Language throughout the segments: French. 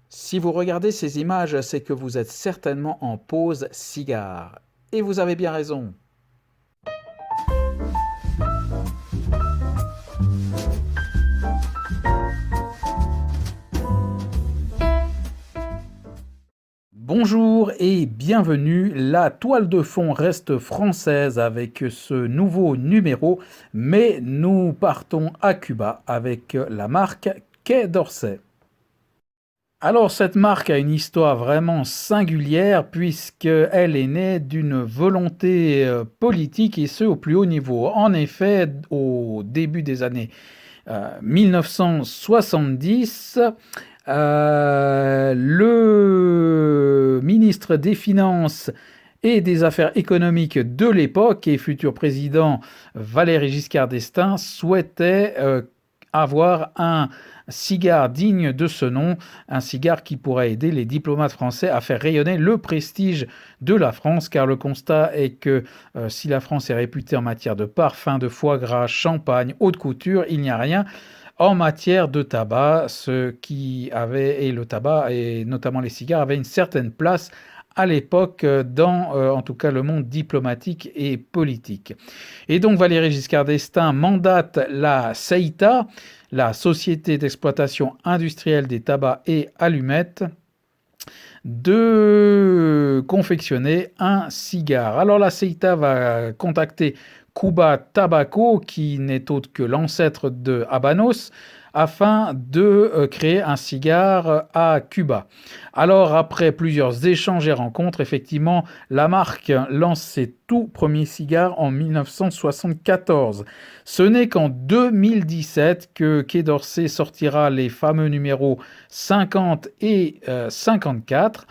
Si vous regardez ces images, c'est que vous êtes certainement en pause cigare. Et vous avez bien raison. Bonjour et bienvenue. La toile de fond reste française avec ce nouveau numéro, mais nous partons à Cuba avec la marque Quai d'Orsay. Alors cette marque a une histoire vraiment singulière puisqu'elle est née d'une volonté politique et ce au plus haut niveau. En effet, au début des années 1970, le ministre des Finances et des Affaires économiques de l'époque et futur président Valéry Giscard d'Estaing souhaitait avoir un cigare digne de ce nom, un cigare qui pourrait aider les diplomates français à faire rayonner le prestige de la France, car le constat est que si la France est réputée en matière de parfum, de foie gras, champagne, haute couture, il n'y a rien en matière de tabac, ce qui avait, et le tabac, et notamment les cigares, avaient une certaine place à l'époque dans, en tout cas, le monde diplomatique et politique. Et donc Valéry Giscard d'Estaing mandate la CEITA, la Société d'exploitation industrielle des tabacs et allumettes, de confectionner un cigare. Alors la CEITA va contacter Cuba Tobacco, qui n'est autre que l'ancêtre de Habanos, afin de créer un cigare à Cuba. Alors, après plusieurs échanges et rencontres, effectivement, la marque lance ses tout premiers cigares en 1974. Ce n'est qu'en 2017 que Quai d'Orsay sortira les fameux numéros 50 et 54.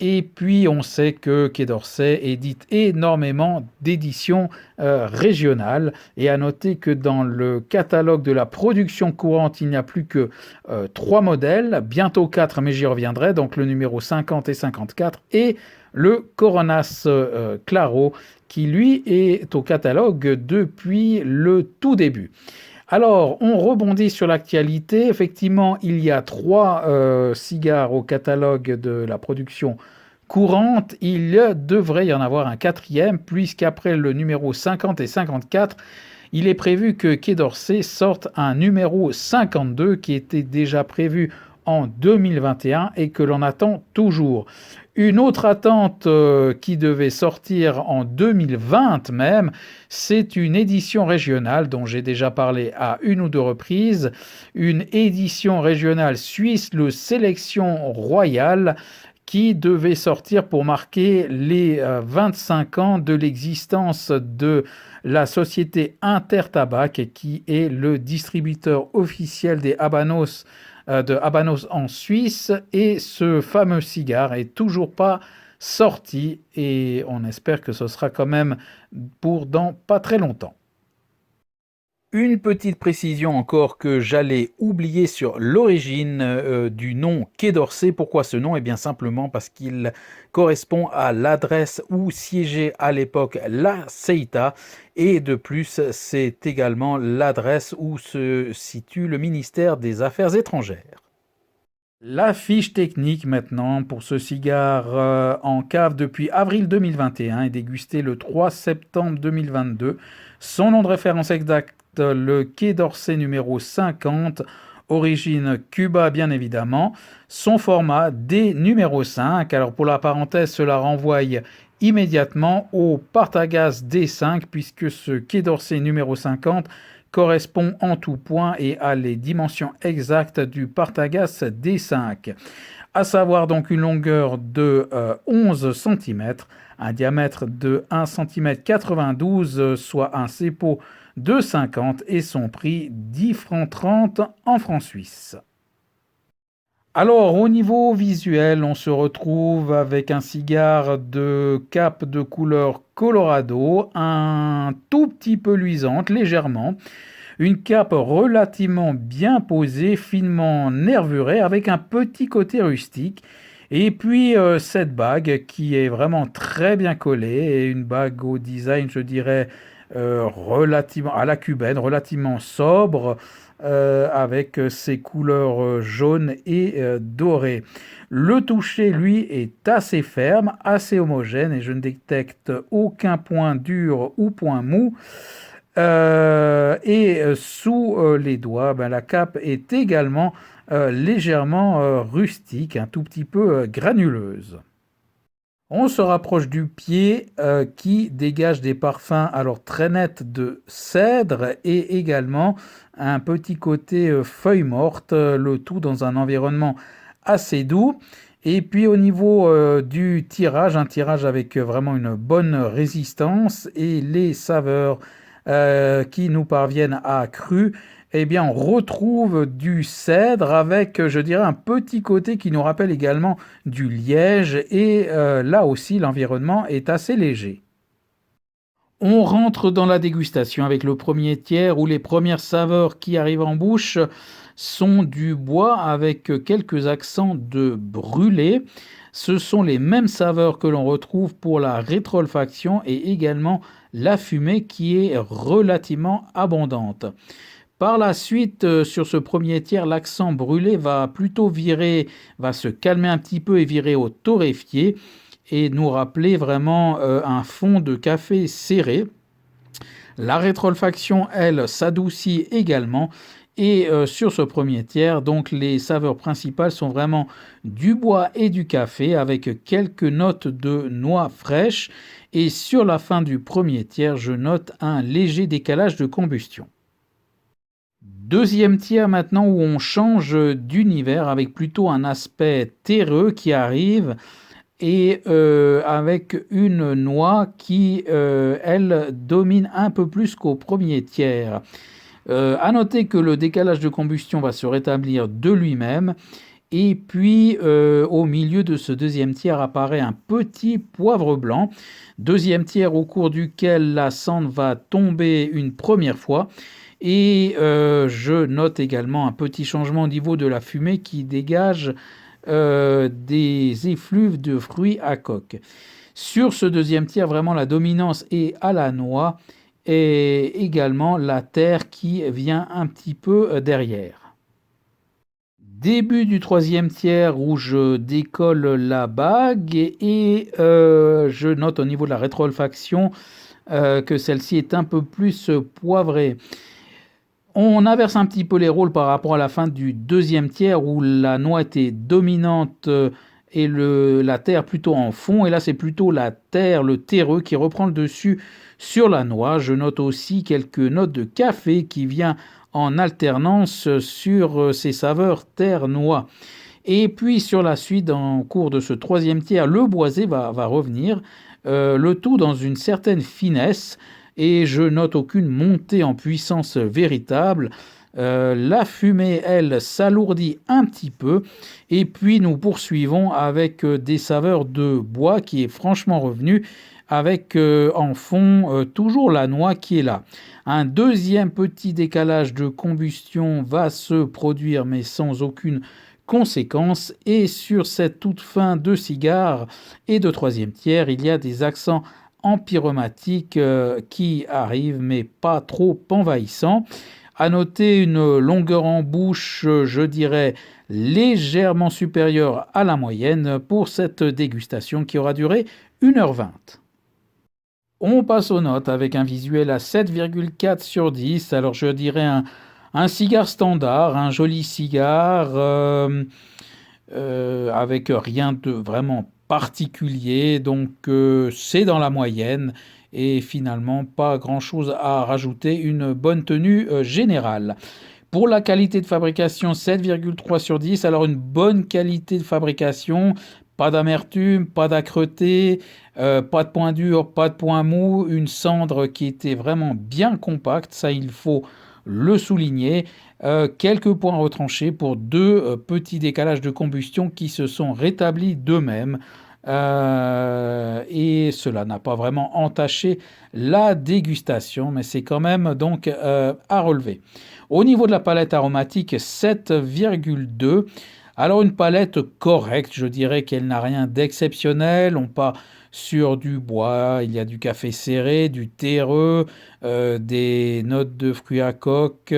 Et puis, on sait que Quai d'Orsay édite énormément d'éditions régionales. Et à noter que dans le catalogue de la production courante, il n'y a plus que 3 modèles, bientôt 4, mais j'y reviendrai. Donc le numéro 50 et 54 et le Coronas Claro, qui lui est au catalogue depuis le tout début. Alors, on rebondit sur l'actualité. Effectivement, il y a 3 cigares au catalogue de la production courante. Il devrait y en avoir un 4e, puisqu'après le numéro 50 et 54, il est prévu que Quai d'Orsay sorte un numéro 52 qui était déjà prévu en 2021 et que l'on attend toujours. Une autre attente qui devait sortir en 2020 même, c'est une édition régionale dont j'ai déjà parlé à une ou deux reprises, une édition régionale suisse, le Sélection Royale, qui devait sortir pour marquer les 25 ans de l'existence de la société Intertabac, qui est le distributeur officiel des Habanos de Habanos en Suisse, et ce fameux cigare est toujours pas sorti et on espère que ce sera quand même pour dans pas très longtemps. Une petite précision encore que j'allais oublier sur l'origine du nom Quai d'Orsay. Pourquoi ce nom? Eh bien simplement parce qu'il correspond à l'adresse où siégeait à l'époque la CEITA et de plus c'est également l'adresse où se situe le ministère des Affaires étrangères. La fiche technique maintenant pour ce cigare en cave depuis avril 2021 et dégusté le 3 septembre 2022. Son nom de référence exact, le Quai d'Orsay numéro 50, origine Cuba bien évidemment. Son format D numéro 5. Alors pour la parenthèse, cela renvoie immédiatement au Partagaz D5 puisque ce Quai d'Orsay numéro 50 correspond en tout point et a les dimensions exactes du Partagaz D5, à savoir donc une longueur de 11 cm, un diamètre de 1 cm 92, soit un CEPO de 50 et son prix 10 francs 30 en francs suisses. Alors, au niveau visuel, on se retrouve avec un cigare de cape de couleur Colorado, un tout petit peu luisante, légèrement, une cape relativement bien posée, finement nervurée, avec un petit côté rustique. Et puis cette bague qui est vraiment très bien collée, et une bague au design, je dirais, relativement à la cubaine, relativement sobre, avec ses couleurs jaunes et dorées. Le toucher, lui, est assez ferme, assez homogène et je ne détecte aucun point dur ou point mou. Sous les doigts, ben, la cape est également légèrement rustique, un tout petit peu granuleuse. On se rapproche du pied qui dégage des parfums alors très nets de cèdre et également un petit côté feuille morte, le tout dans un environnement assez doux. Et puis au niveau du tirage, un tirage avec vraiment une bonne résistance et les saveurs qui nous parviennent à cru, eh bien on retrouve du cèdre avec, je dirais, un petit côté qui nous rappelle également du liège et là aussi l'environnement est assez léger. On rentre dans la dégustation avec le premier tiers où les premières saveurs qui arrivent en bouche sont du bois avec quelques accents de brûlé. Ce sont les mêmes saveurs que l'on retrouve pour la rétroolfaction et également la fumée qui est relativement abondante. Par la suite, sur ce premier tiers, l'accent brûlé va plutôt virer, va se calmer un petit peu et virer au torréfié et nous rappeler vraiment un fond de café serré. La rétroolfaction, elle, s'adoucit également. Et sur ce premier tiers, donc les saveurs principales sont vraiment du bois et du café avec quelques notes de noix fraîches. Et sur la fin du premier tiers, je note un léger décalage de combustion. Deuxième tiers maintenant où on change d'univers avec plutôt un aspect terreux qui arrive et avec une noix qui, elle, domine un peu plus qu'au premier tiers. À noter que le décalage de combustion va se rétablir de lui-même. Et puis, au milieu de ce deuxième tiers apparaît un petit poivre blanc. Deuxième tiers au cours duquel la cendre va tomber une première fois. Et je note également un petit changement au niveau de la fumée qui dégage des effluves de fruits à coque. Sur ce deuxième tiers, vraiment la dominance est à la noix et également la terre qui vient un petit peu derrière. Début du troisième tiers où je décolle la bague et je note au niveau de la rétroolfaction que celle-ci est un peu plus poivrée. On inverse un petit peu les rôles par rapport à la fin du deuxième tiers où la noix était dominante et la terre plutôt en fond. Et là, c'est plutôt la terre, le terreux qui reprend le dessus sur la noix. Je note aussi quelques notes de café qui vient en alternance sur ces saveurs terre-noix. Et puis sur la suite, en cours de ce troisième tiers, le boisé va revenir, le tout dans une certaine finesse et je note aucune montée en puissance véritable. La fumée, elle, s'alourdit un petit peu et puis nous poursuivons avec des saveurs de bois qui est franchement revenu avec en fond toujours la noix qui est là. Un deuxième petit décalage de combustion va se produire mais sans aucune conséquence et sur cette toute fin de cigare et de troisième tiers, il y a des accents empyromatiques qui arrivent mais pas trop envahissants. À noter une longueur en bouche, je dirais, légèrement supérieure à la moyenne pour cette dégustation qui aura duré 1h20. On passe aux notes avec un visuel à 7,4 sur 10. Alors je dirais un cigare standard, un joli cigare avec rien de vraiment particulier. Donc c'est dans la moyenne et finalement pas grand-chose à rajouter. Une bonne tenue générale. Pour la qualité de fabrication, 7,3 sur 10. Alors une bonne qualité de fabrication, pas d'amertume, pas d'âcreté, pas de point dur, pas de point mou, une cendre qui était vraiment bien compacte, ça il faut le souligner. Quelques points retranchés pour deux petits décalages de combustion qui se sont rétablis d'eux-mêmes. Et cela n'a pas vraiment entaché la dégustation, mais c'est quand même donc à relever. Au niveau de la palette aromatique, 7,2. Alors une palette correcte, je dirais qu'elle n'a rien d'exceptionnel. On part sur du bois, il y a du café serré, du terreux, des notes de fruits à coque,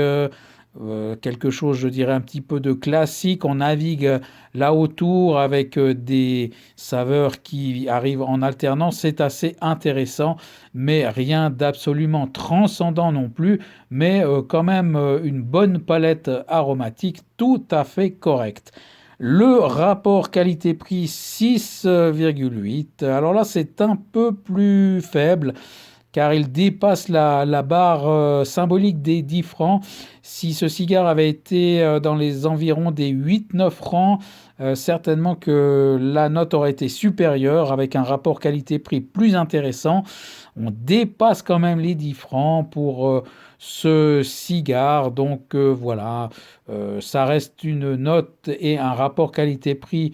quelque chose, je dirais, un petit peu de classique. On navigue là autour avec des saveurs qui arrivent en alternance. C'est assez intéressant, mais rien d'absolument transcendant non plus, mais quand même une bonne palette aromatique tout à fait correcte. Le rapport qualité-prix 6,8. Alors là, c'est un peu plus faible car il dépasse la barre symbolique des 10 francs. Si ce cigare avait été dans les environs des 8-9 francs, certainement que la note aurait été supérieure avec un rapport qualité-prix plus intéressant. On dépasse quand même les 10 francs pour ce cigare. Donc voilà, ça reste une note et un rapport qualité-prix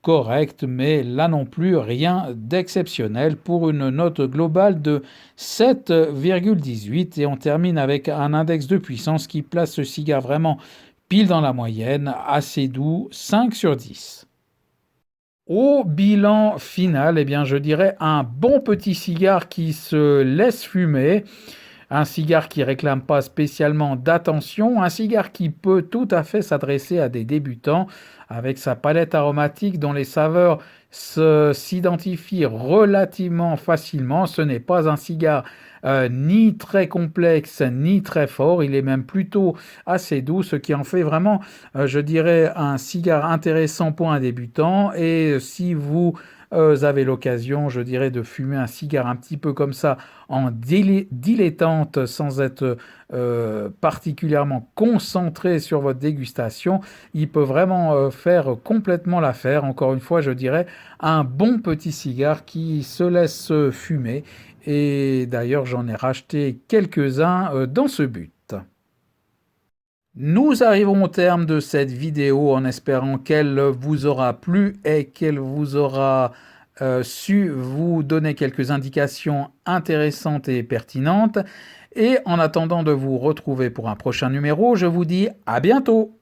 correct, mais là non plus rien d'exceptionnel pour une note globale de 7,18. Et on termine avec un index de puissance qui place ce cigare vraiment pile dans la moyenne, assez doux, 5 sur 10. Au bilan final, eh bien, je dirais un bon petit cigare qui se laisse fumer, un cigare qui réclame pas spécialement d'attention, un cigare qui peut tout à fait s'adresser à des débutants avec sa palette aromatique dont les saveurs s'identifient relativement facilement. Ce n'est pas un cigare ni très complexe ni très fort, il est même plutôt assez doux, ce qui en fait vraiment, je dirais, un cigare intéressant pour un débutant. Et si vous avez l'occasion, je dirais, de fumer un cigare un petit peu comme ça en dilettante sans être particulièrement concentré sur votre dégustation, il peut vraiment faire complètement l'affaire. Encore une fois, je dirais un bon petit cigare qui se laisse fumer. Et d'ailleurs, j'en ai racheté quelques-uns dans ce but. Nous arrivons au terme de cette vidéo en espérant qu'elle vous aura plu et qu'elle vous aura su vous donner quelques indications intéressantes et pertinentes. Et en attendant de vous retrouver pour un prochain numéro, je vous dis à bientôt.